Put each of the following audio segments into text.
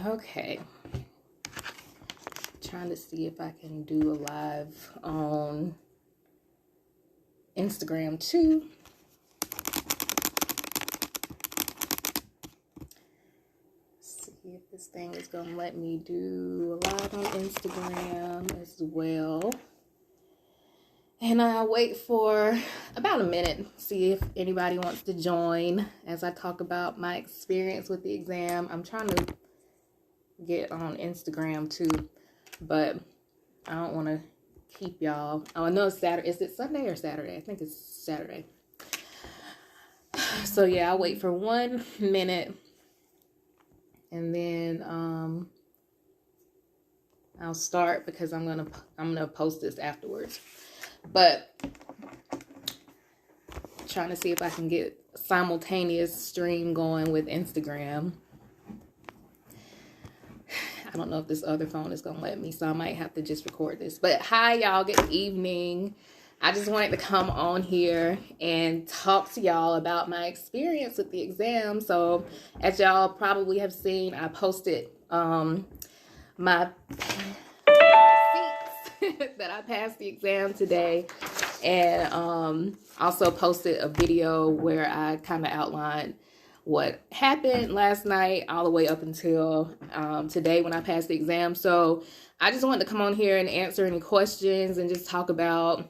Okay. Trying to see if I can do a live on Instagram too. See if this thing is gonna let me do a live on Instagram as well. And I'll wait for about a minute, see if anybody wants to join as I talk about my experience with the exam. I'm trying to get on Instagram too, but I don't want to keep y'all. Oh, I know it's Saturday. Is it Sunday or Saturday? I think it's Saturday. So yeah, I'll wait for 1 minute and then I'll start because I'm gonna post this afterwards. But trying to see if I can get simultaneous stream going with Instagram. I don't know if this other phone is going to let me, so I might have to just record this. But hi, y'all. Good evening. I just wanted to come on here and talk to y'all about my experience with the exam. So as y'all probably have seen, I posted my that I passed the exam today, and also posted a video where I kind of outlined what happened last night all the way up until today when I passed the exam. So I just wanted to come on here and answer any questions and just talk about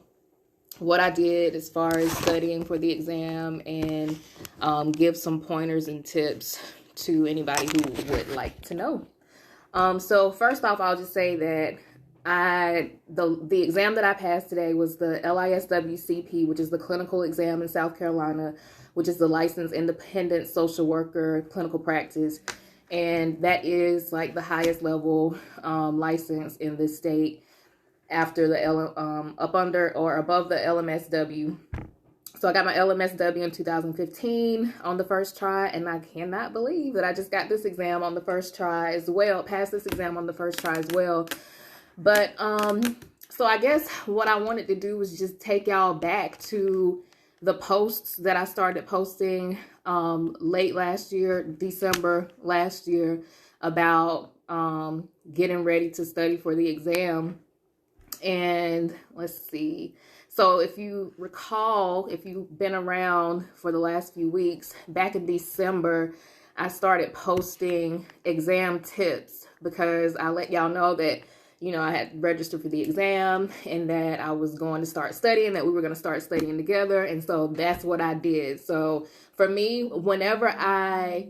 what I did as far as studying for the exam, and give some pointers and tips to anybody who would like to know. So first off, I'll just say that the exam that I passed today was the LISW-CP, which is the clinical exam in South Carolina, which is the licensed independent social worker clinical practice. And that is like the highest level license in this state after the up under or above the Lmsw. So I got my Lmsw in 2015 on the first try, and I cannot believe that I just got this exam on the first try as well, passed this exam on the first try as well. But, so I guess what I wanted to do was just take y'all back to the posts that I started posting, late last year, December last year, about, getting ready to study for the exam. And let's see. So if you recall, if you've been around for the last few weeks, back in December, I started posting exam tips because I let y'all know that, you know, I had registered for the exam and that I was going to start studying, that we were going to start studying together. And so that's what I did. So for me, whenever I,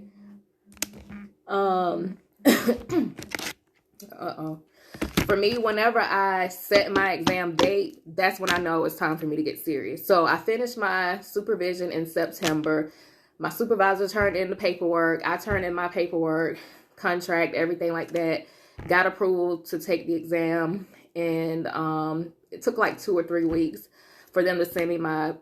whenever I set my exam date, that's when I know it's time for me to get serious. So I finished my supervision in September. My supervisor turned in the paperwork. I turned in my paperwork, contract, everything like that. Got approval to take the exam, and it took like 2 or 3 weeks for them to send me my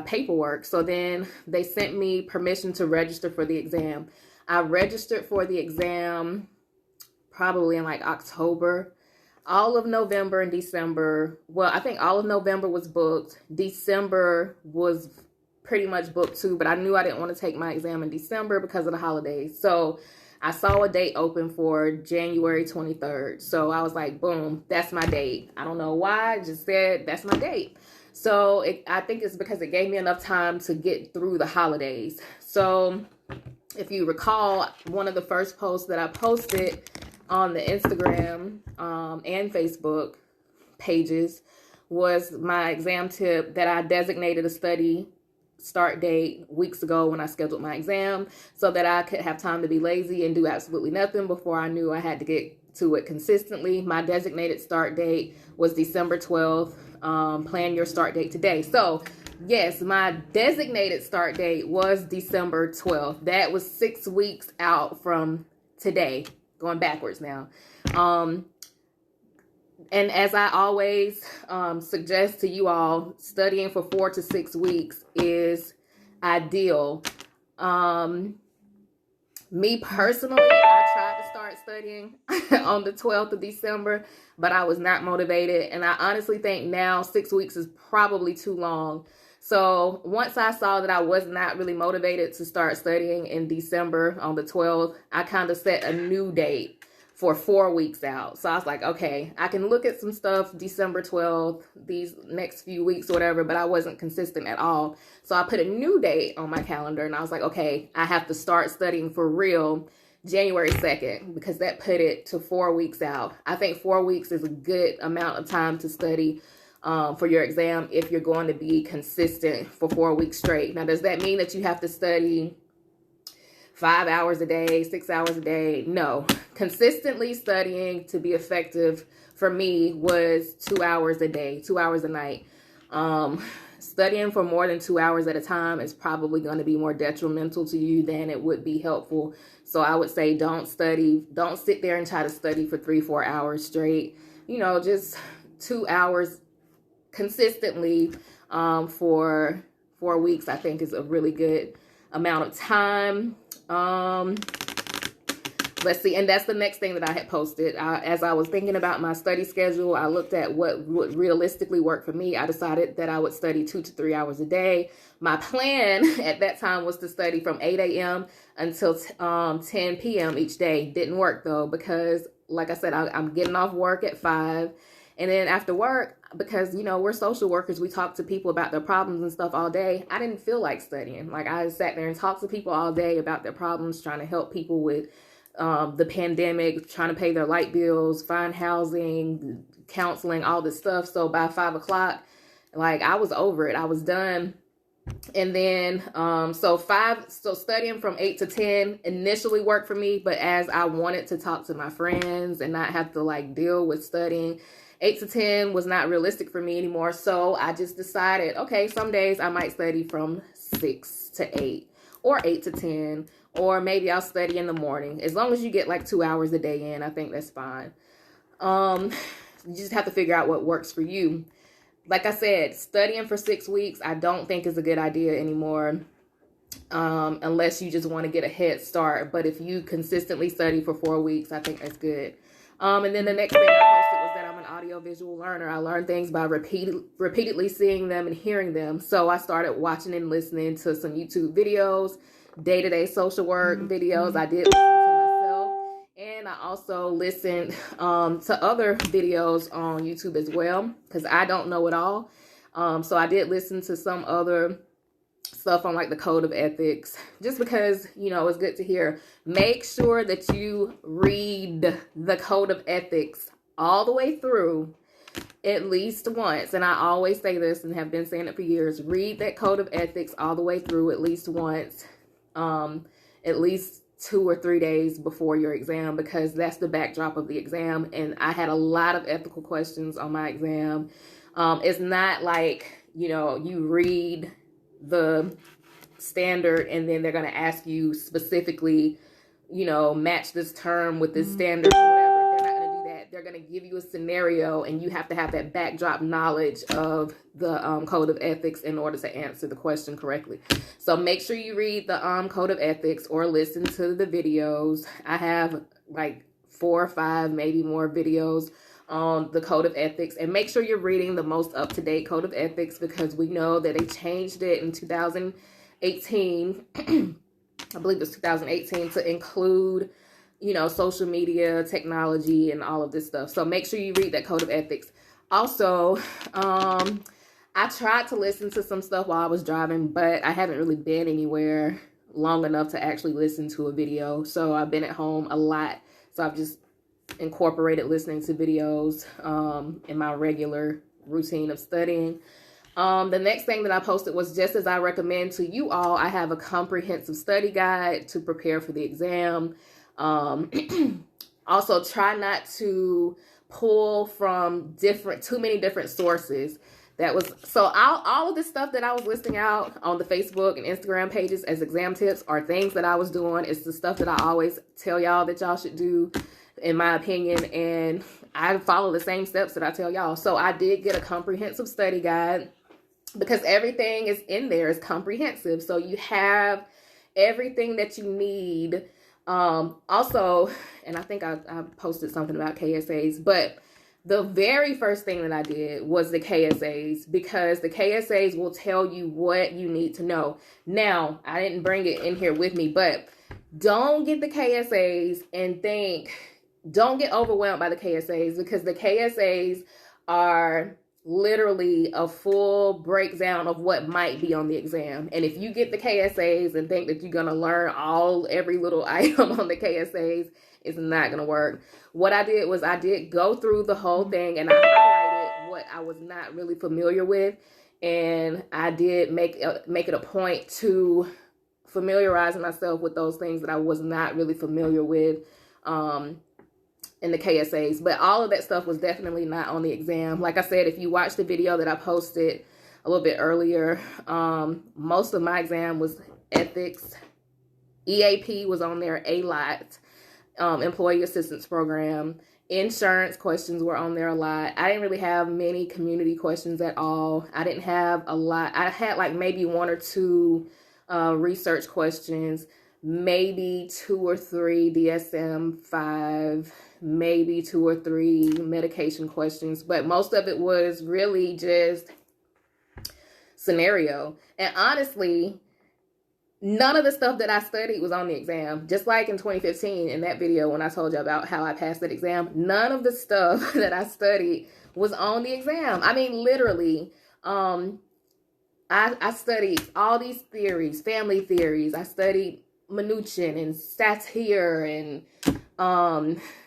paperwork. So then they sent me permission to register for the exam. I registered for the exam probably in like October. All of November and December, well, I think all of November was booked. December was pretty much booked too, but I knew I didn't want to take my exam in December because of the holidays. So I saw a date open for January 23rd. So I was like, boom, that's my date. I don't know why, I just said that's my date. So I think it's because it gave me enough time to get through the holidays. So if you recall, one of the first posts that I posted on the Instagram and Facebook pages was my exam tip that I designated a study start date weeks ago when I scheduled my exam so that I could have time to be lazy and do absolutely nothing before I knew I had to get to it consistently. My designated start date was December 12th. Plan your start date today. So yes, my designated start date was December 12th. That was 6 weeks out from today, going backwards now. And as I always suggest to you all, studying for 4 to 6 weeks is ideal. Me personally, I tried to start studying on the 12th of December, but I was not motivated. And I honestly think now 6 weeks is probably too long So once I saw that I was not really motivated to start studying in December on the 12th, I kind of set a new date for 4 weeks out. So I was like, okay, I can look at some stuff December 12th, these next few weeks or whatever, but I wasn't consistent at all. So I put a new date on my calendar and I was like, okay, I have to start studying for real January 2nd, because that put it to 4 weeks out. I think 4 weeks is a good amount of time to study for your exam if you're going to be consistent for 4 weeks straight. Now, does that mean that you have to study 5 hours a day, 6 hours a day? No. Consistently studying to be effective for me was 2 hours a day, 2 hours a night. Studying for more than 2 hours at a time is probably going to be more detrimental to you than it would be helpful. So I would say don't sit there and try to study for 3-4 hours straight. You know, just 2 hours consistently for 4 weeks, I think is a really good amount of time. Let's see. And that's the next thing that I had posted. As I was thinking about my study schedule, I looked at what would realistically work for me. I decided that I would study 2 to 3 hours a day. My plan at that time was to study from 8 a.m. until 10 p.m. each day. Didn't work though, because like I said, I'm getting off work at 5. And then after work, because, you know, we're social workers, we talk to people about their problems and stuff all day. I didn't feel like studying. Like, I sat there and talked to people all day about their problems, trying to help people with the pandemic, trying to pay their light bills, find housing, counseling, all this stuff. So by 5 o'clock, like, I was over it. I was done. And then, so studying from 8 to 10 initially worked for me, but as I wanted to talk to my friends and not have to like deal with studying, 8 to 10 was not realistic for me anymore. So I just decided, okay, some days I might study from 6 to 8 or 8 to 10, or maybe I'll study in the morning. As long as you get like 2 hours a day in, I think that's fine. You just have to figure out what works for you. Like I said, studying for 6 weeks, I don't think is a good idea anymore, unless you just want to get a head start. But if you consistently study for 4 weeks, I think that's good. And then the next thing I posted was that I'm an audio-visual learner. I learn things by repeatedly seeing them and hearing them. So I started watching and listening to some YouTube videos, day-to-day social work videos. I did listen to myself. And I also listened to other videos on YouTube as well, because I don't know it all. So I did listen to some other stuff on like the code of ethics, just because, you know, it's good to hear. Make sure that you read the code of ethics all the way through at least once. And I always say this and have been saying it for years. Read that code of ethics all the way through at least once, at least 2 or 3 days before your exam, because that's the backdrop of the exam. And I had a lot of ethical questions on my exam. It's not like, you know, you read the standard and then they're going to ask you specifically, you know, match this term with this standard or whatever. They're not going to do that. They're going to give you a scenario and you have to have that backdrop knowledge of the code of ethics in order to answer the question correctly. So make sure you read the code of ethics or listen to the videos. I have like 4 or 5, maybe more videos on the code of ethics, and make sure you're reading the most up-to-date code of ethics, because we know that they changed it in 2018. I believe it's 2018, to include, you know, social media, technology, and all of this stuff. So make sure you read that code of ethics. Also, I tried to listen to some stuff while I was driving, but I haven't really been anywhere long enough to actually listen to a video. So I've been at home a lot. So I've just incorporated listening to videos in my regular routine of studying. The next thing that I posted was, just as I recommend to you all, I have a comprehensive study guide to prepare for the exam. Also, try not to pull from too many different sources. All of this stuff that I was listing out on the Facebook and Instagram pages as exam tips are things that I was doing. It's the stuff that I always tell y'all that y'all should do, in my opinion, and I follow the same steps that I tell y'all. So I did get a comprehensive study guide, because everything is in there. It's comprehensive. So you have everything that you need. Also, and I think I posted something about KSAs, but The very first thing that I did was the KSAs, because the KSAs will tell you what you need to know. Now, I didn't bring it in here with me, but don't get the KSAs and don't get overwhelmed by the KSAs, because the KSAs are literally a full breakdown of what might be on the exam. And if you get the KSAs and think that you're going to learn every little item on the KSAs, it's not going to work. What I did was I did go through the whole thing, and I highlighted what I was not really familiar with. And I did make it a point to familiarize myself with those things that I was not really familiar with in the KSAs. But all of that stuff was definitely not on the exam. Like I said, if you watch the video that I posted a little bit earlier, most of my exam was ethics. EAP was on there a lot. Employee assistance program. Insurance questions were on there a lot. I didn't really have many community questions at all. I didn't have a lot. I had like maybe 1 or 2 research questions, maybe 2 or 3 DSM-5, maybe 2 or 3 medication questions, but most of it was really just scenario. And honestly, none of the stuff that I studied was on the exam. Just like in 2015 in that video when I told you about how I passed that exam, none of the stuff that I studied was on the exam. I mean, literally, I studied all these theories, family theories. I studied Minuchin and satire and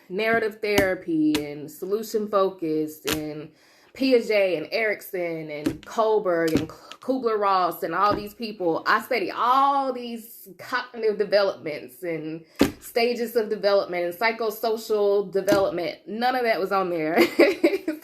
narrative therapy and solution focused and Piaget and Erickson and Kohlberg and Kubler-Ross and all these people. I studied all these cognitive developments and stages of development and psychosocial development. None of that was on there.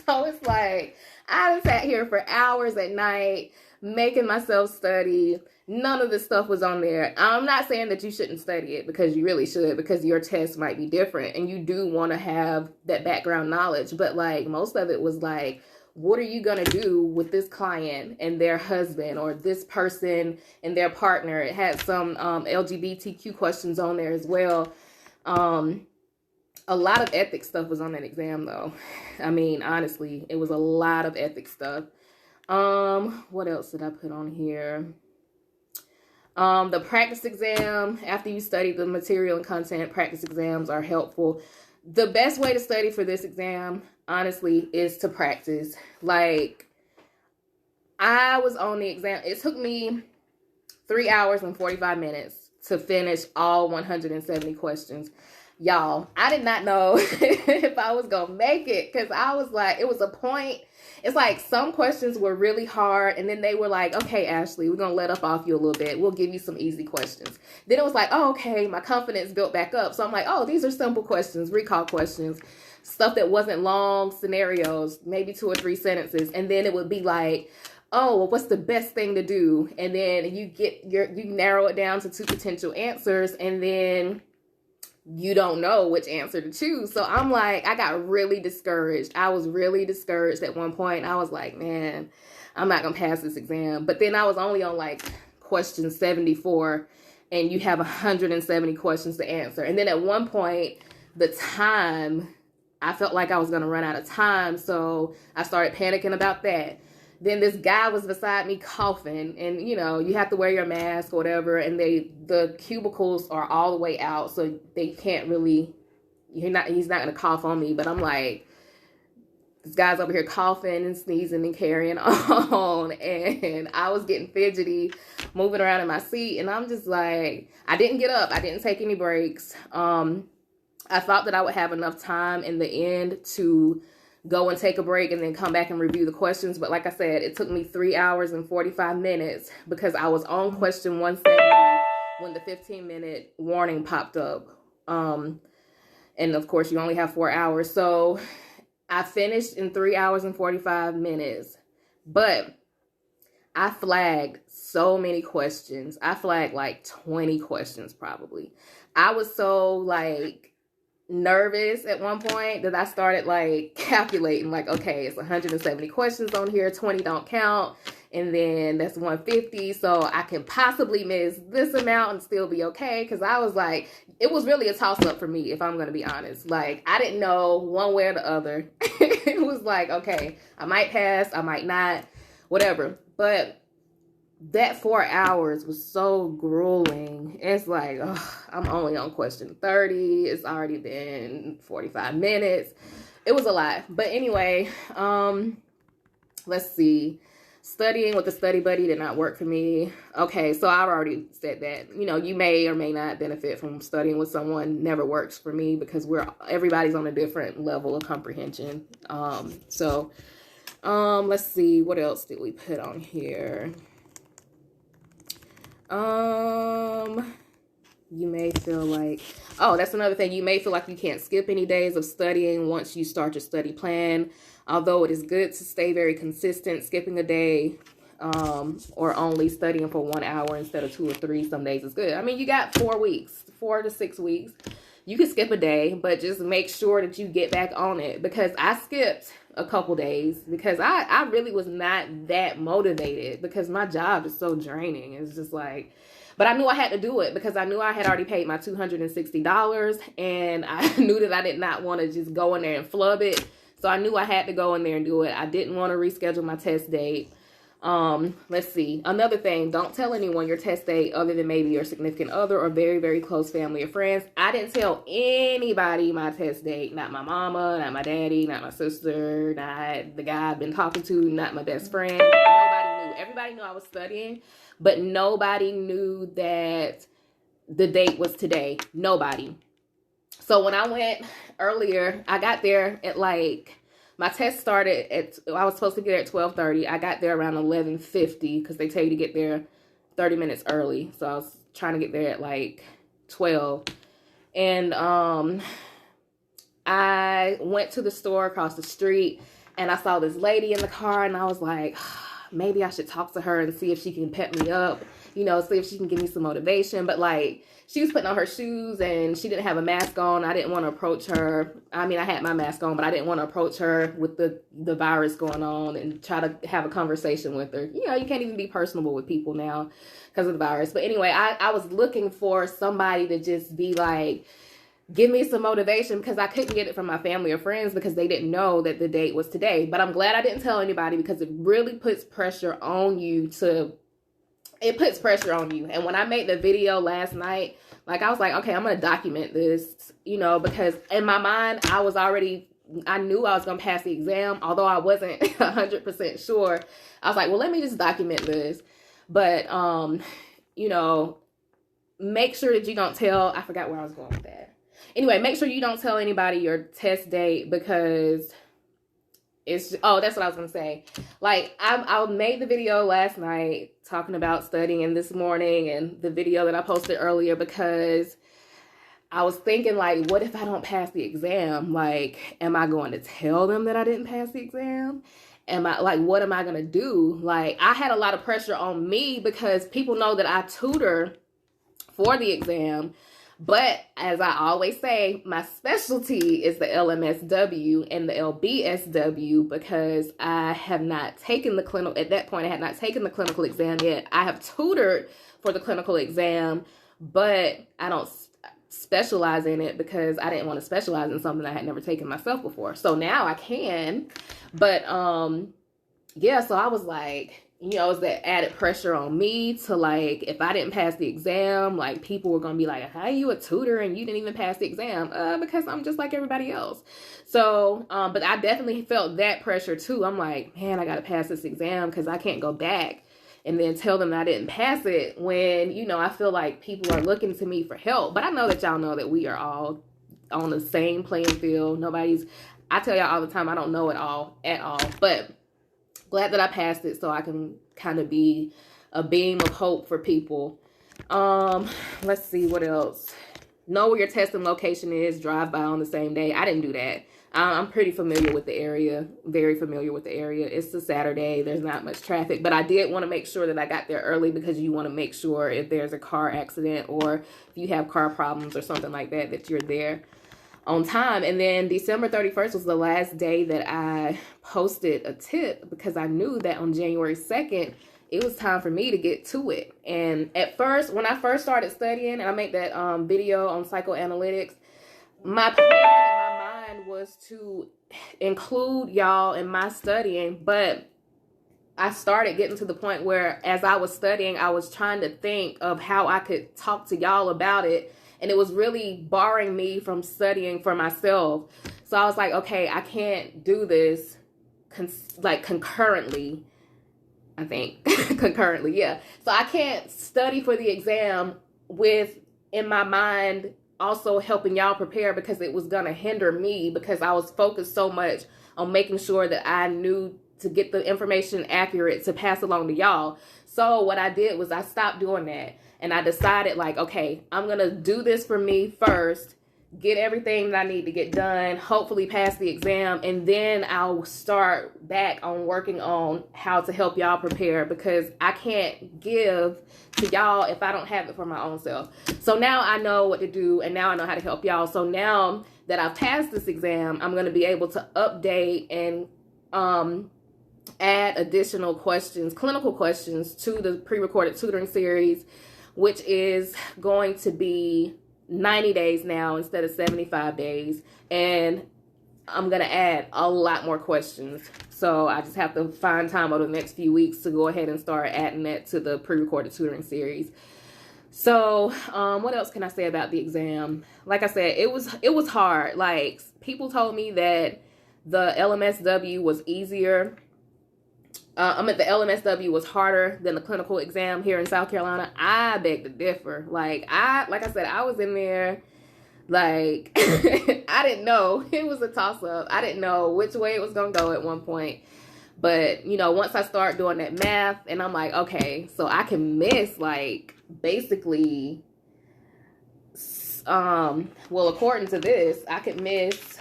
So it's like, I sat here for hours at night making myself study. None of this stuff was on there. I'm not saying that you shouldn't study it, because you really should, because your test might be different and you do want to have that background knowledge. But like most of it was like, what are you going to do with this client and their husband, or this person and their partner? It had some LGBTQ questions on there as well. A lot of ethics stuff was on that exam though. I mean, honestly, it was a lot of ethics stuff. What else did I put on here? The practice exam, after you study the material and content, practice exams are helpful. The best way to study for this exam, honestly, is to practice. Like, I was on the exam. It took me 3 hours and 45 minutes to finish all 170 questions. Y'all, I did not know if I was going to make it, because I was like, it was a point. It's like some questions were really hard, and then they were like, okay, Ashley, we're going to let up off you a little bit. We'll give you some easy questions. Then it was like, oh, okay, my confidence built back up. So I'm like, oh, these are simple questions, recall questions, stuff that wasn't long scenarios, maybe 2 or 3 sentences. And then it would be like, oh, well, what's the best thing to do? And then you narrow it down to 2 potential answers, and then you don't know which answer to choose. So I'm like, I got really discouraged. I was really discouraged at one point. I was like, man, I'm not going to pass this exam. But then I was only on like question 74, and you have 170 questions to answer. And then at one point, the time, I felt like I was going to run out of time. So I started panicking about that. Then this guy was beside me coughing, and you know, you have to wear your mask or whatever, and the cubicles are all the way out, so they can't really, he's not going to cough on me. But I'm like, this guy's over here coughing and sneezing and carrying on, and I was getting fidgety, moving around in my seat, and I'm just like, I didn't get up, I didn't take any breaks. I thought that I would have enough time in the end to go and take a break and then come back and review the questions. But like I said, it took me 3 hours and 45 minutes because I was on question 170 when the 15-minute warning popped up. And of course, you only have 4 hours. So I finished in 3 hours and 45 minutes. But I flagged so many questions. I flagged like 20 questions probably. I was so like nervous at one point that I started like calculating, like, okay, it's 170 questions on here, 20 don't count. and then that's 150. So I can possibly miss this amount and still be okay. Cause I was like, it was really a toss up for me, if I'm going to be honest. Like, I didn't know one way or the other. It was like, okay, I might pass, I might not, whatever. But that 4 hours was so grueling. It's like, oh, I'm only on question 30. It's already been 45 minutes. It was a lot. But anyway, let's see. Studying with a study buddy did not work for me. Okay, so I've already said that. You know, you may or may not benefit from studying with someone. Never works for me because everybody's on a different level of comprehension. Let's see. What else did we put on here? You may feel like, oh, that's another thing. You may feel like you can't skip any days of studying once you start your study plan. Although it is good to stay very consistent, skipping a day or only studying for 1 hour instead of 2 or 3 some days is good. I mean, you got 4 weeks, 4 to 6 weeks. You can skip a day, but just make sure that you get back on it. Because I skipped a couple days because I really was not that motivated because my job is so draining. It's just like, but I knew I had to do it because I knew I had already paid my $260 and I knew that I did not want to just go in there and flub it. So I knew I had to go in there and do it. I didn't want to reschedule my test date. Let's see. Another thing, don't tell anyone your test date other than maybe your significant other or very, very close family or friends. I didn't tell anybody my test date. Not my mama, not my daddy, not my sister, not the guy I've been talking to, not my best friend. Nobody knew. Everybody knew I was studying, but nobody knew that the date was today. Nobody. So when I went earlier, I got there at like, my test started at, I was supposed to get there at 12:30. I got there around 11:50 because they tell you to get there 30 minutes early. So I was trying to get there at like 12. And I went to the store across the street and I saw this lady in the car and I was like, maybe I should talk to her and see if she can pep me up, you know, see if she can give me some motivation. But like, she was putting on her shoes and she didn't have a mask on. I didn't want to approach her. I mean, I had my mask on, but I didn't want to approach her with the virus going on and try to have a conversation with her. You know, you can't even be personable with people now because of the virus. But anyway, I was looking for somebody to just be like, give me some motivation because I couldn't get it from my family or friends because they didn't know that the date was today. But I'm glad I didn't tell anybody because it really puts pressure on you it puts pressure on you. And when I made the video last night, like I was like, okay, I'm going to document this, you know, because in my mind, I knew I was going to pass the exam, although I wasn't 100% sure. I was like, well, let me just document this. But, you know, make sure that you don't tell, I forgot where I was going with that. Anyway, make sure you don't tell anybody your test date because that's what I was going to say. Like, I made the video last night talking about studying and this morning and the video that I posted earlier because I was thinking, like, what if I don't pass the exam? Like, am I going to tell them that I didn't pass the exam? What am I going to do? Like, I had a lot of pressure on me because people know that I tutor for the exam. But as I always say, my specialty is the Lmsw and the Lbsw because I have not taken the clinical, at that point I had not taken the clinical exam yet. I have tutored for the clinical exam, but I don't specialize in it because I didn't want to specialize in something I had never taken myself before. So now I can, but yeah, so I was like, you know, it's that added pressure on me to like, if I didn't pass the exam, like people were going to be like, how are you a tutor and you didn't even pass the exam? Because I'm just like everybody else. So, but I definitely felt that pressure too. I'm like, man, I got to pass this exam because I can't go back and then tell them I didn't pass it when, you know, I feel like people are looking to me for help. But I know that y'all know that we are all on the same playing field. I tell y'all all the time, I don't know it all at all, but glad that I passed it so I can kind of be a beam of hope for people. Let's see what else. Know where your testing location is. Drive by on the same day. I didn't do that. I'm pretty familiar with the area. Very familiar with the area. It's a Saturday. There's not much traffic. But I did want to make sure that I got there early because you want to make sure if there's a car accident or if you have car problems or something like that, that you're there. on time. And then December 31st was the last day that I posted a tip, because I knew that on January 2nd, it was time for me to get to it. And at first, when I first started studying, and I made that video on psychoanalytics, my plan in my mind was to include y'all in my studying, but I started getting to the point where as I was studying, I was trying to think of how I could talk to y'all about it. And it was really barring me from studying for myself. So I was like, okay, I can't do this concurrently. I think concurrently, yeah. So I can't study for the exam with, in my mind, also helping y'all prepare, because it was going to hinder me, because I was focused so much on making sure that I knew to get the information accurate to pass along to y'all. So what I did was I stopped doing that. And I decided, like, okay, I'm going to do this for me first, get everything that I need to get done, hopefully pass the exam, and then I'll start back on working on how to help y'all prepare, because I can't give to y'all if I don't have it for my own self. So now I know what to do, and now I know how to help y'all. So now that I've passed this exam, I'm going to be able to update and add additional questions, clinical questions, to the pre-recorded tutoring series, which is going to be 90 days now instead of 75 days. And I'm going to add a lot more questions. So I just have to find time over the next few weeks to go ahead and start adding that to the pre-recorded tutoring series. So what else can I say about the exam? Like I said, it was hard. Like, people told me that the Lmsw was easier. The Lmsw was harder than the clinical exam here in South Carolina. I beg to differ. Like I said, I was in there, like, I didn't know. It was a toss-up. I didn't know which way it was going to go at one point. But, you know, once I start doing that math, and I'm like, okay, so I can miss, like, basically, well, according to this, I could miss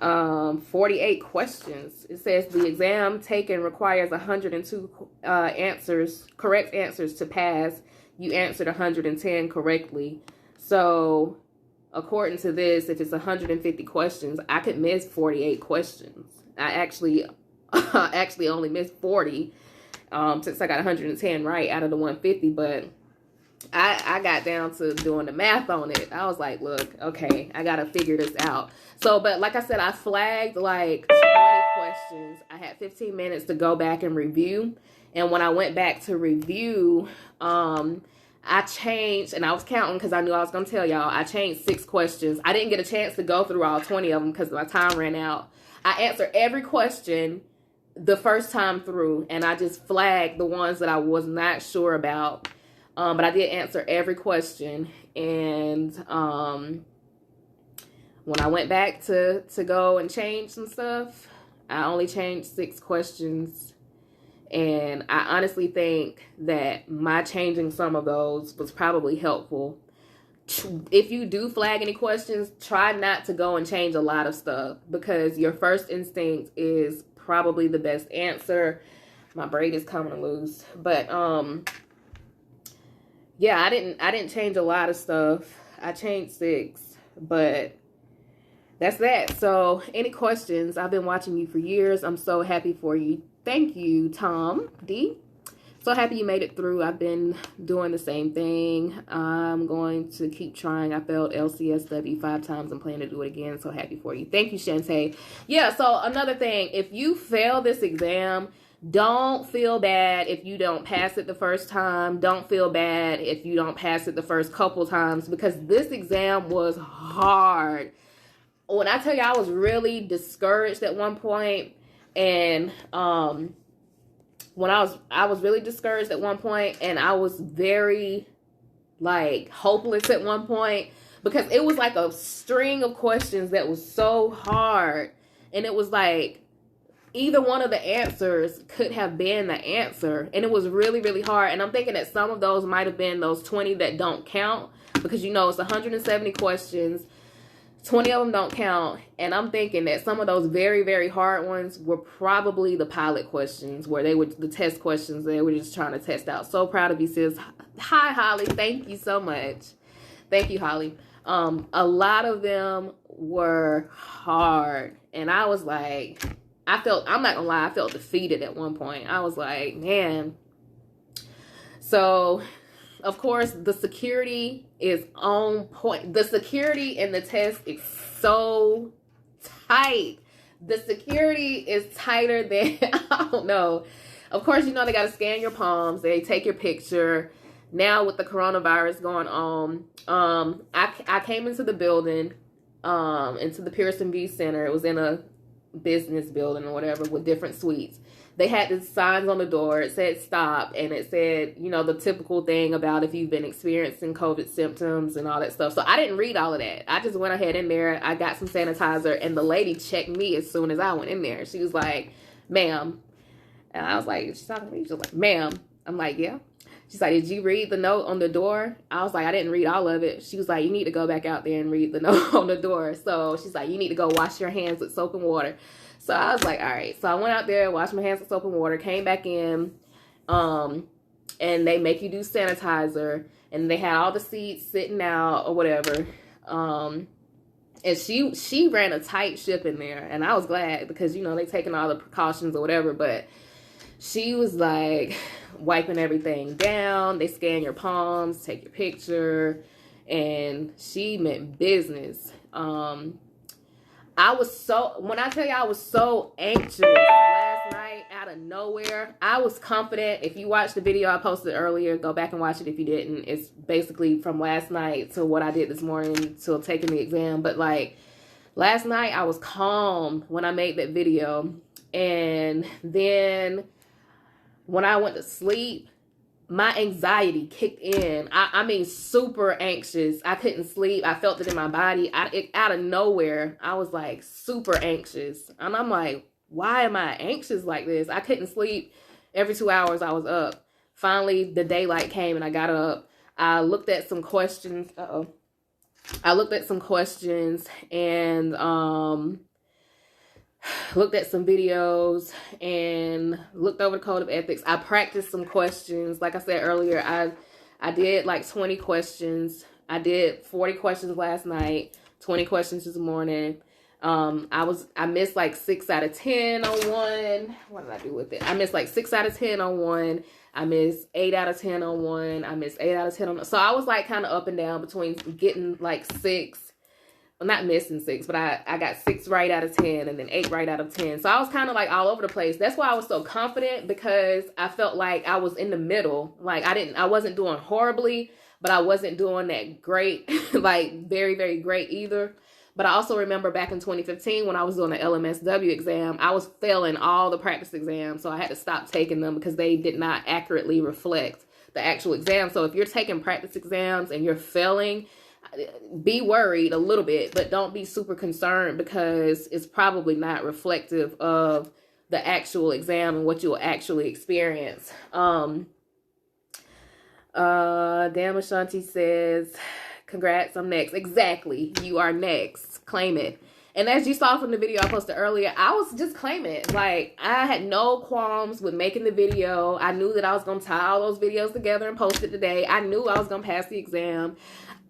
48 questions. It says the exam taken requires 102 correct answers to pass. You answered 110 correctly. So according to this, if it's 150 questions, I could miss 48 questions. I actually only missed 40 since I got 110 right out of the 150, but I got down to doing the math on it. I was like, look, okay, I got to figure this out. So, but like I said, I flagged like 20 questions. I had 15 minutes to go back and review. And when I went back to review, I changed, and I was counting because I knew I was going to tell y'all, I changed 6 questions. I didn't get a chance to go through all 20 of them because my time ran out. I answered every question the first time through, and I just flagged the ones that I was not sure about. But I did answer every question. And when I went back to go and change some stuff, I only changed 6 questions. And I honestly think that my changing some of those was probably helpful. If you do flag any questions, try not to go and change a lot of stuff, because your first instinct is probably the best answer. My braid is coming loose. But yeah, I didn't change a lot of stuff. I changed 6, but that's that. So any questions? I've been watching you for years. I'm so happy for you. Thank you, Tom D. So happy you made it through. I've been doing the same thing. I'm going to keep trying. I failed Lcsw 5 times. I'm planning to do it again. So happy for you. Thank you, Shantae. Yeah, so another thing, if you fail this exam, don't feel bad if you don't pass it the first time. Don't feel bad if you don't pass it the first couple times, because this exam was hard. When I tell you, I was really discouraged at one point, and when I was really discouraged at one point, and I was very like hopeless at one point, because it was like a string of questions that was so hard, and it was like either one of the answers could have been the answer, and it was really, really hard. And I'm thinking that some of those might have been those 20 that don't count, because you know it's 170 questions. 20 of them don't count, and I'm thinking that some of those very, very hard ones were probably the pilot questions, where they were the test questions they were just trying to test out. So proud of you, sis. Hi, Holly. Thank you so much. Thank you, Holly. A lot of them were hard. And I was like, I'm not gonna lie, I felt defeated at one point. I was like, man. So, of course, the security is on point. The security in the test is so tight. The security is tighter than, I don't know. Of course, you know, they got to scan your palms. They take your picture. Now with the coronavirus going on, I came into the building, into the Pearson V Center. It was in a business building or whatever with different suites. They had the signs on the door. It said stop, and it said, you know, the typical thing about if you've been experiencing COVID symptoms and all that stuff. So I didn't read all of that. I just went ahead in there. I got some sanitizer, and the lady checked me as soon as I went in there. She was like, ma'am. And I was like, she's talking to me. She was like, ma'am. I'm like, yeah. She's like, did you read the note on the door? I was like, I didn't read all of it. She was like, you need to go back out there and read the note on the door. So she's like, you need to go wash your hands with soap and water. So I was like, all right. So I went out there, washed my hands with soap and water, came back in, and they make you do sanitizer, and they had all the seats sitting out or whatever. And she ran a tight ship in there, and I was glad because, you know, they taking all the precautions or whatever, but she was like wiping everything down. They scan your palms, take your picture, and she meant business. When I tell you I was so anxious last night out of nowhere, I was confident. If you watched the video I posted earlier, go back and watch it if you didn't. It's basically from last night to what I did this morning till taking the exam. But like last night I was calm when I made that video. And then when I went to sleep, my anxiety kicked in. I mean, super anxious. I couldn't sleep. I felt it in my body. Out of nowhere, I was like super anxious. And I'm like, why am I anxious like this? I couldn't sleep. Every 2 hours I was up. Finally, the daylight came and I got up. I looked at some questions. I looked at some questions and looked at some videos and looked over the code of ethics. I practiced some questions. Like I said earlier, I did like 20 questions. I did 40 questions last night, 20 questions this morning. I missed like 6 out of 10 on one. What did I do with it? I missed like 6 out of 10 on one. I missed 8 out of 10 on one. I missed 8 out of 10 on. So I was like kind of up and down between getting like 6. Well, not missing 6, but I got 6 right out of 10 and then 8 right out of 10. So I was kind of like all over the place. That's why I was so confident, because I felt like I was in the middle. Like I wasn't doing horribly, but I wasn't doing that great, like very, very great either. But I also remember back in 2015 when I was doing the Lmsw exam, I was failing all the practice exams. So I had to stop taking them because they did not accurately reflect the actual exam. So if you're taking practice exams and you're failing, be worried a little bit, but don't be super concerned, because it's probably not reflective of the actual exam and what you'll actually experience. Dan Ashanti says, congrats, I'm next. Exactly. You are next. Claim it. And as you saw from the video I posted earlier, I was just claiming it. Like, I had no qualms with making the video. I knew that I was going to tie all those videos together and post it today. I knew I was going to pass the exam.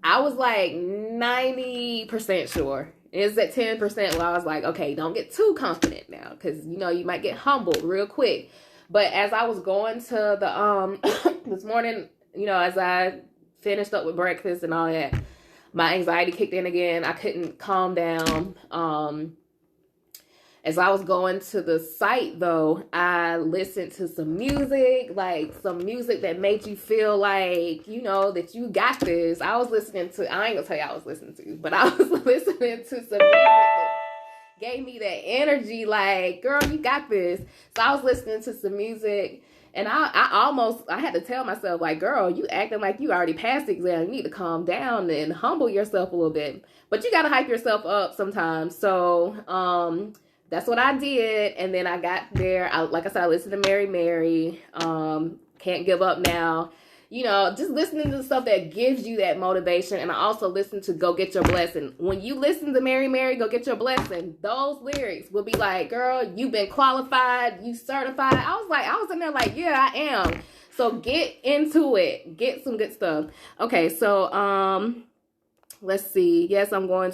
I was like 90% sure. It's at 10% where I was like, okay, don't get too confident now, because, you know, you might get humbled real quick. But as I was going to the, this morning, you know, as I finished up with breakfast and all that, my anxiety kicked in again. I couldn't calm down. As I was going to the site, though, I listened to some music, like some music that made you feel like, you know, that you got this. I was listening to, I ain't gonna tell you I was listening to, but I was listening to some music that gave me that energy, like, girl, you got this. So I was listening to some music, and I had to tell myself, like, girl, you acting like you already passed the exam. You need to calm down and humble yourself a little bit. But you gotta hype yourself up sometimes. So, that's what I did. And then I got there. Like I said, I listened to Mary Mary. Can't Give Up Now. You know, just listening to stuff that gives you that motivation. And I also listened to Go Get Your Blessing. When you listen to Mary Mary, Go Get Your Blessing, those lyrics will be like, girl, you've been qualified, you certified. I was in there like, yeah, I am. So get into it. Get some good stuff. Okay, so let's see. Yes, I'm trying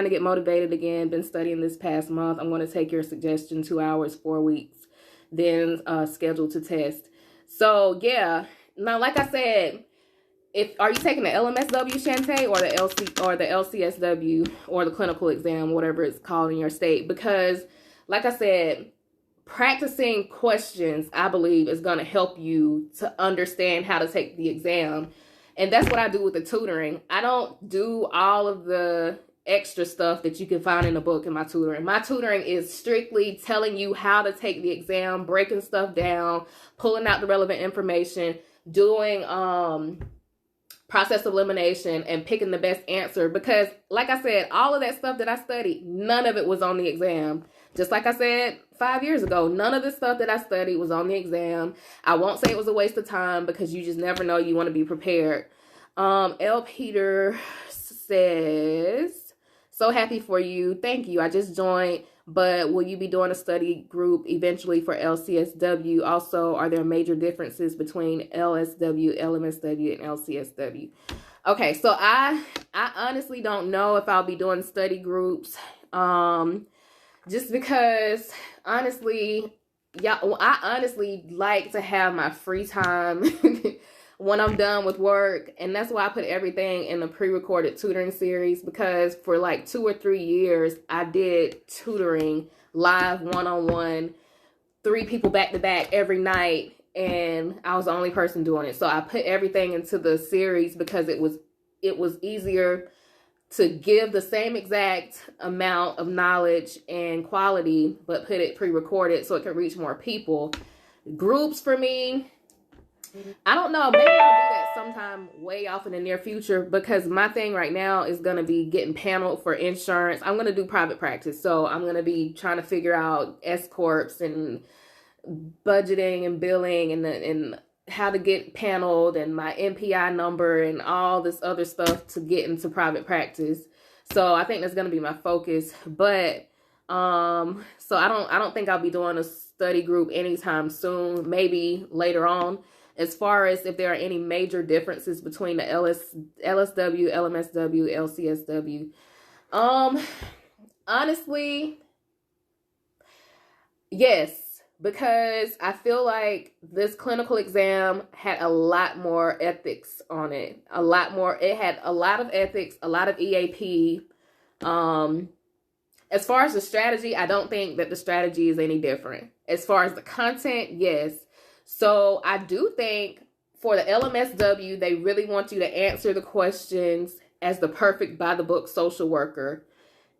to get motivated again. Been studying this past month. I'm going to take your suggestion, 2 hours, 4 weeks, then scheduled to test. So yeah, now like I said, are you taking the LMSW, Shantae, or the LCSW, or the clinical exam, whatever it's called in your state? Because like I said, practicing questions, I believe, is going to help you to understand how to take the exam. And that's what I do with the tutoring. I don't do all of the extra stuff that you can find in a book in my tutoring. My tutoring is strictly telling you how to take the exam, breaking stuff down, pulling out the relevant information, doing process elimination, and picking the best answer. Because like I said, all of that stuff that I studied, none of it was on the exam. Just like I said 5 years ago, none of the stuff that I studied was on the exam. I won't say it was a waste of time, because you just never know. You want to be prepared. L. Peter says, so happy for you. Thank you. I just joined, but will you be doing a study group eventually for LCSW? Also, are there major differences between LSW, LMSW, and LCSW? Okay, so I honestly don't know if I'll be doing study groups. Just because, honestly, I honestly like to have my free time when I'm done with work. And that's why I put everything in the pre-recorded tutoring series, because for like 2 or 3 years, I did tutoring live, one-on-one, 3 people back-to-back every night. And I was the only person doing it. So I put everything into the series because it was easier to give the same exact amount of knowledge and quality, but put it pre-recorded so it can reach more people. Groups for me, I don't know. Maybe I'll do that sometime way off in the near future, because my thing right now is going to be getting paneled for insurance. I'm going to do private practice. So I'm going to be trying to figure out S-Corps and budgeting and billing and how to get paneled and my MPI number and all this other stuff to get into private practice. So I think that's going to be my focus. But so I don't think I'll be doing a study group anytime soon, maybe later on. As far as if there are any major differences between the LSW, LMSW, LCSW, honestly, yes. Because I feel like this clinical exam had a lot more ethics on it. It had a lot of ethics, a lot of EAP. As far as the strategy, I don't think that the strategy is any different. As far as the content, yes. So I do think for the LMSW, they really want you to answer the questions as the perfect by-the-book social worker,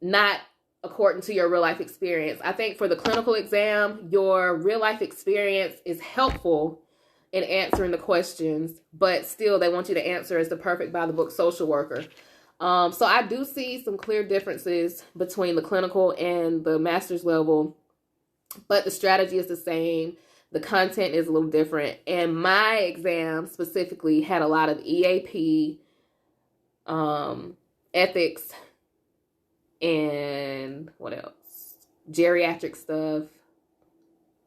not according to your real life experience. I think for the clinical exam, your real life experience is helpful in answering the questions, but still they want you to answer as the perfect by the book social worker. So I do see some clear differences between the clinical and the master's level, but the strategy is the same. The content is a little different. And my exam specifically had a lot of EAP, ethics, and what else? Geriatric stuff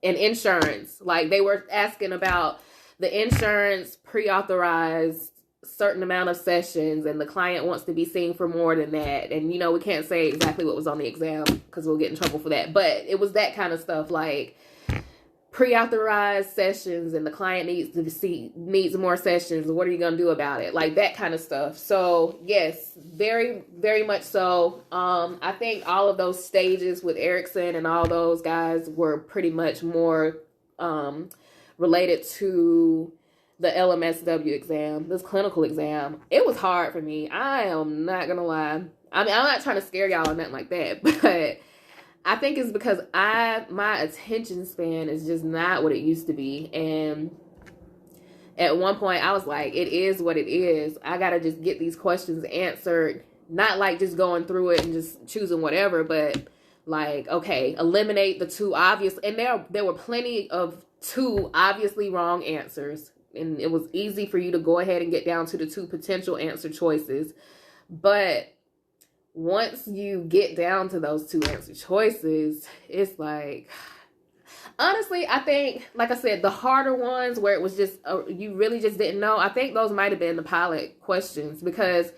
and insurance. Like they were asking about the insurance pre-authorized certain amount of sessions, and the client wants to be seen for more than that. And we can't say exactly what was on the exam because we'll get in trouble for that. But it was that kind of stuff, like pre-authorized sessions, and the client needs more sessions. What are you going to do about it? Like that kind of stuff. So yes, very, very much so. I think all of those stages with Erickson and all those guys were pretty much more related to the LMSW exam, this clinical exam. It was hard for me. I am not going to lie. I mean, I'm not trying to scare y'all or nothing like that, but I think it's because my attention span is just not what it used to be. And at one point I was like, it is what it is. I got to just get these questions answered. Not like just going through it and just choosing whatever, but like, okay, eliminate the 2 obvious. And there were plenty of 2 obviously wrong answers. And it was easy for you to go ahead and get down to the 2 potential answer choices. But once you get down to those 2 answer choices, it's like, honestly, I think, like I said, the harder ones where it was just, you really just didn't know, I think those might have been the pilot questions, because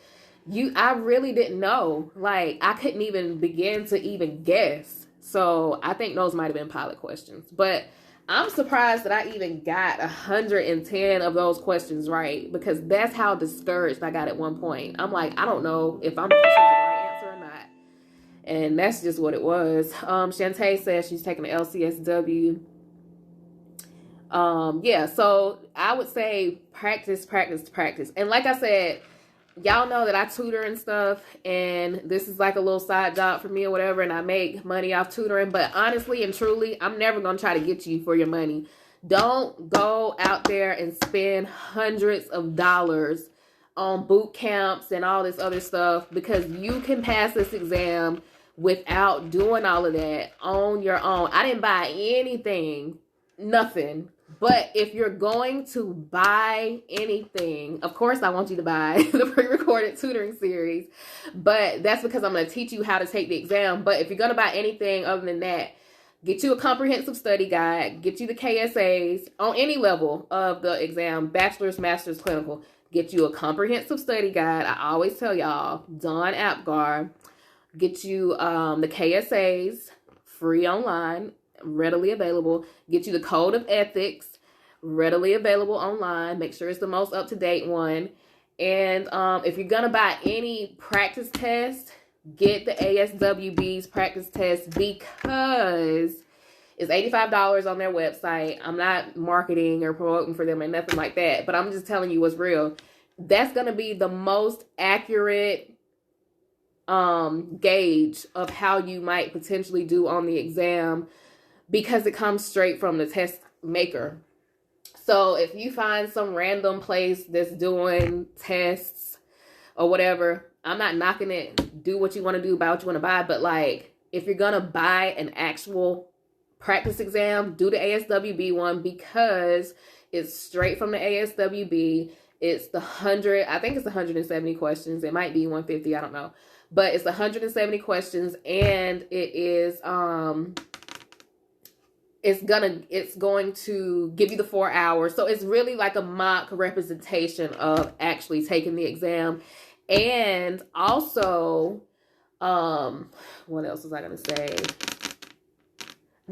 I really didn't know. Like, I couldn't even begin to even guess. So I think those might have been pilot questions. But I'm surprised that I even got 110 of those questions right, because that's how discouraged I got at one point. I'm like, I don't know if I'm choosing the right answer or not. And that's just what it was. Shantae says she's taking the LCSW. Yeah, so I would say practice, practice, practice. And like I said, y'all know that I tutor and stuff, and this is like a little side job for me or whatever, and I make money off tutoring. But honestly and truly, I'm never going to try to get you for your money. Don't go out there and spend hundreds of dollars on boot camps and all this other stuff, because you can pass this exam without doing all of that on your own. I didn't buy anything, nothing. But if you're going to buy anything, of course I want you to buy the pre-recorded tutoring series, but that's because I'm going to teach you how to take the exam. But if you're going to buy anything other than that, get you a comprehensive study guide, get you the KSAs on any level of the exam, bachelor's, master's, clinical, get you a comprehensive study guide. I always tell y'all, Dawn Apgar, get you the KSAs, free online, readily available. Get you the code of ethics, readily available online. Make sure it's the most up-to-date one. And if you're gonna buy any practice test, get the ASWB's practice test, because it's $85 on their website. I'm not marketing or promoting for them or nothing like that, but I'm just telling you what's real. That's gonna be the most accurate gauge of how you might potentially do on the exam, because it comes straight from the test maker. So if you find some random place that's doing tests or whatever, I'm not knocking it. Do what you want to do, buy what you want to buy. But like, if you're going to buy an actual practice exam, do the ASWB one, because it's straight from the ASWB. It's I think it's 170 questions. It might be 150. I don't know. But it's 170 questions, and it is, it's going to give you the 4 hours. So it's really like a mock representation of actually taking the exam. And also, what else was I going to say?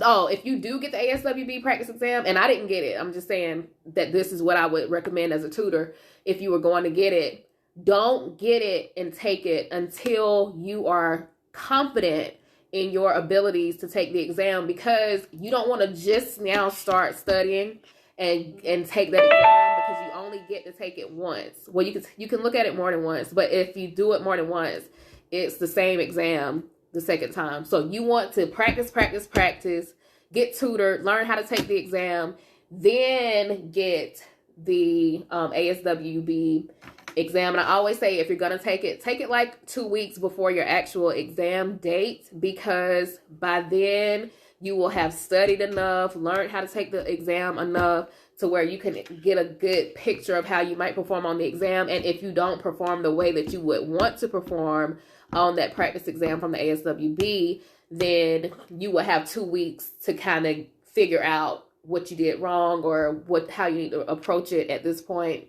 Oh, if you do get the ASWB practice exam, and I didn't get it, I'm just saying that this is what I would recommend as a tutor. If you were going to get it, don't get it and take it until you are confident in your abilities to take the exam, because you don't want to just now start studying and take that exam, because you only get to take it once. Well, you can look at it more than once, but if you do it more than once, it's the same exam the second time. So you want to practice, practice, practice, get tutored, learn how to take the exam, then get the ASWB exam. And I always say, if you're going to take it like 2 weeks before your actual exam date, because by then you will have studied enough, learned how to take the exam enough to where you can get a good picture of how you might perform on the exam. And if you don't perform the way that you would want to perform on that practice exam from the ASWB, then you will have 2 weeks to kind of figure out what you did wrong, or how you need to approach it at this point,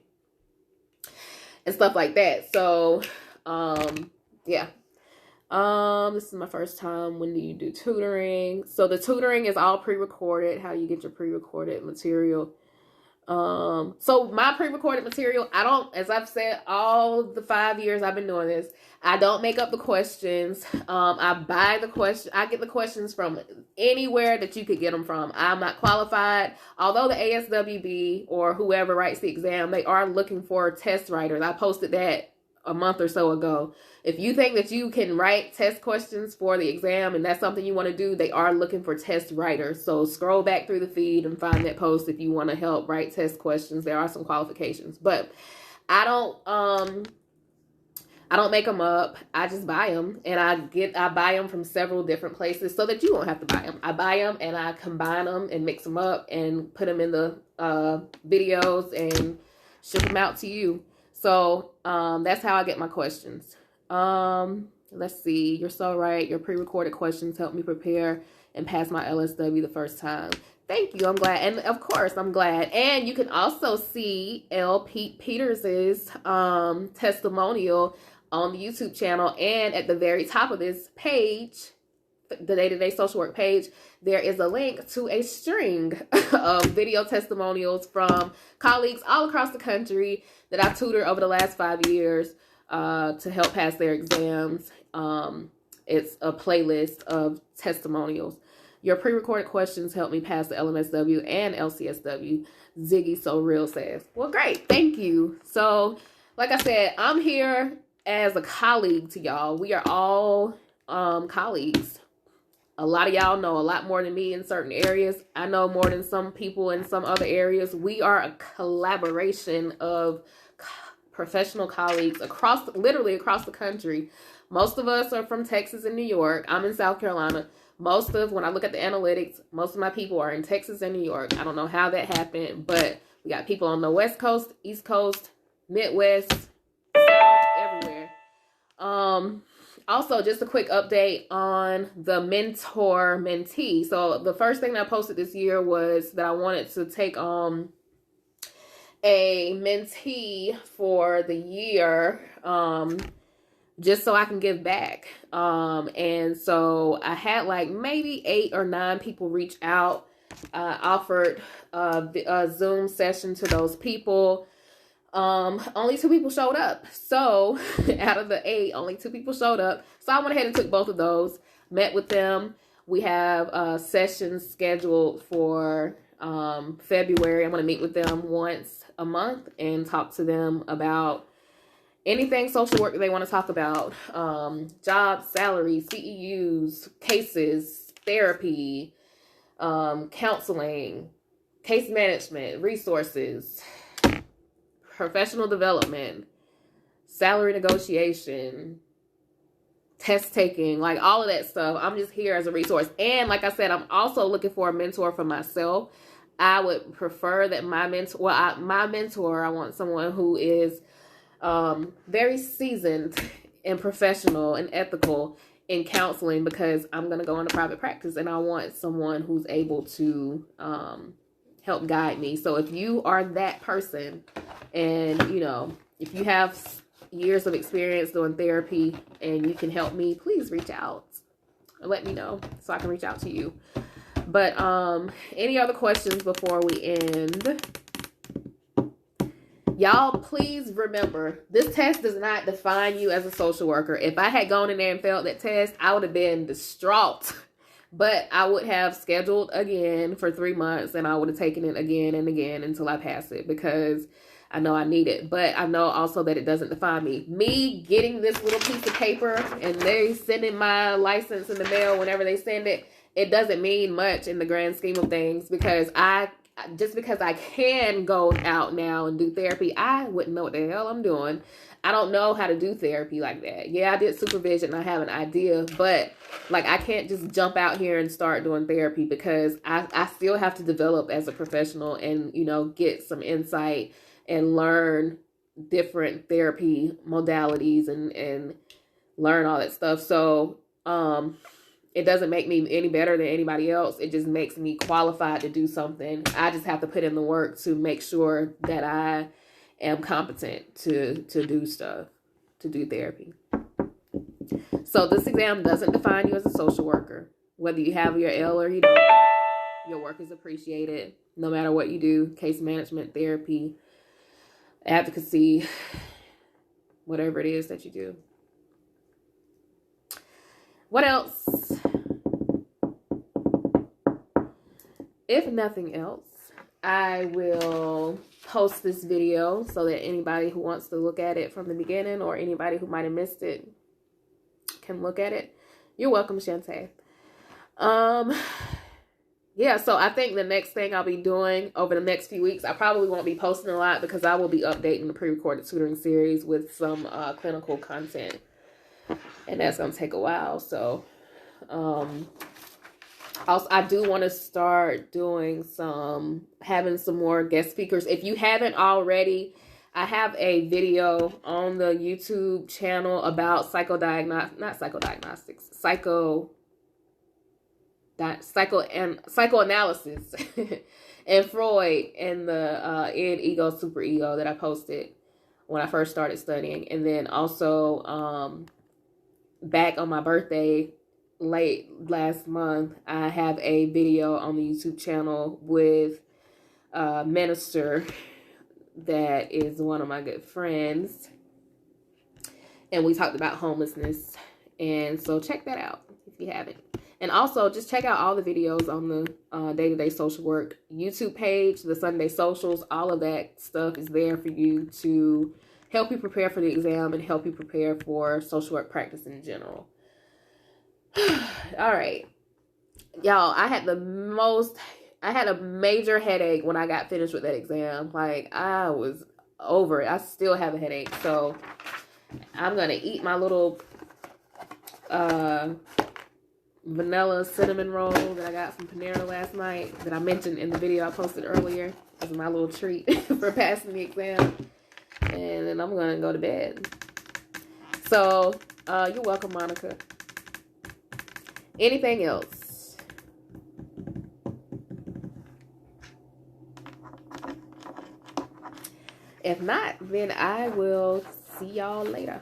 and stuff like that. So, yeah. This is my first time. When do you do tutoring? So the tutoring is all pre-recorded, how you get your pre-recorded material. So my pre-recorded material, as I've said, all the 5 years I've been doing this, I don't make up the questions. I get the questions from anywhere that you could get them from. I'm not qualified. Although the ASWB or whoever writes the exam, they are looking for test writers. I posted that a month or so ago. If you think that you can write test questions for the exam and that's something you want to do, they are looking for test writers. So scroll back through the feed and find that post if you want to help write test questions. There are some qualifications, but I don't make them up. I just buy them, and I buy them from several different places so that you won't have to buy them. I buy them and I combine them and mix them up and put them in the videos and ship them out to you. So that's how I get my questions. Let's see. You're so right. Your pre-recorded questions help me prepare and pass my LSW the first time. Thank you. I'm glad. And of course, I'm glad. And you can also see Pete Peters's testimonial on the YouTube channel. And at the very top of this page, the day-to-day social work page, there is a link to a string of video testimonials from colleagues all across the country that I've tutored over the last 5 years to help pass their exams. It's a playlist of testimonials. Your pre-recorded questions helped me pass the Lmsw and Lcsw. Ziggy So Real says. Well, great. Thank you. So, like I said, I'm here as a colleague to y'all. We are all colleagues. A lot of y'all know a lot more than me in certain areas. I know more than some people in some other areas. We are a collaboration of professional colleagues literally across the country. Most of us are from Texas and New York. I'm in South Carolina. When I look at the analytics, most of my people are in Texas and New York. I don't know how that happened, but we got people on the West Coast, East Coast, Midwest, South, everywhere. Also, just a quick update on the mentor mentee. So the first thing that I posted this year was that I wanted to take on a mentee for the year, just so I can give back. And so I had like maybe 8 or 9 people reach out. Offered a Zoom session to those people. Only 2 people showed up. So out of the 8, only 2 people showed up. So I went ahead and took both of those, met with them. We have sessions scheduled for February. I'm going to meet with them once a month and talk to them about anything social work that they want to talk about. Jobs, salaries, CEUs, cases, therapy, counseling, case management, resources, professional development, salary negotiation, test taking, like all of that stuff. I'm just here as a resource. And like I said, I'm also looking for a mentor for myself. I would prefer that my mentor, I want someone who is very seasoned and professional and ethical in counseling, because I'm going to go into private practice and I want someone who's able to help guide me. So if you are that person, and if you have years of experience doing therapy and you can help me, please reach out and let me know so I can reach out to you. But any other questions before we end? Y'all, please remember, this test does not define you as a social worker. If I had gone in there and failed that test, I would have been distraught. But I would have scheduled again for 3 months, and I would have taken it again and again until I pass it, because I know I need it. But I know also that it doesn't define me. Me getting this little piece of paper and they sending my license in the mail whenever they send it, it doesn't mean much in the grand scheme of things, because just because I can go out now and do therapy, I wouldn't know what the hell I'm doing. I don't know how to do therapy like that. Yeah, I did supervision and I have an idea, but like I can't just jump out here and start doing therapy, because I still have to develop as a professional and, get some insight and learn different therapy modalities and learn all that stuff. So, it doesn't make me any better than anybody else. It just makes me qualified to do something. I just have to put in the work to make sure that I am competent to do stuff, to do therapy. So this exam doesn't define you as a social worker. Whether you have your L or you don't, your work is appreciated no matter what you do. Case management, therapy, advocacy, whatever it is that you do. What else? If nothing else, I will post this video so that anybody who wants to look at it from the beginning, or anybody who might have missed it, can look at it. You're welcome, Shantae. Yeah, so I think the next thing I'll be doing over the next few weeks, I probably won't be posting a lot because I will be updating the pre-recorded tutoring series with some clinical content. And that's going to take a while. So, also, I do want to start doing having some more guest speakers. If you haven't already, I have a video on the YouTube channel about psychoanalysis and Freud and the id, ego, superego that I posted when I first started studying. And then also back on my birthday late last month, I have a video on the YouTube channel with Minister that is one of my good friends, and we talked about homelessness. And so check that out if you haven't. And also just check out all the videos on the day-to-day social work YouTube page, the Sunday socials. All of that stuff is there for you to help you prepare for the exam and help you prepare for social work practice in general. All right, y'all, I had a major headache when I got finished with that exam. Like, I was over it. I still have a headache. So I'm going to eat my little vanilla cinnamon roll that I got from Panera last night that I mentioned in the video I posted earlier. This is my little treat for passing the exam. And then I'm going to go to bed. So, you're welcome, Monica. Anything else? If not, then I will see y'all later.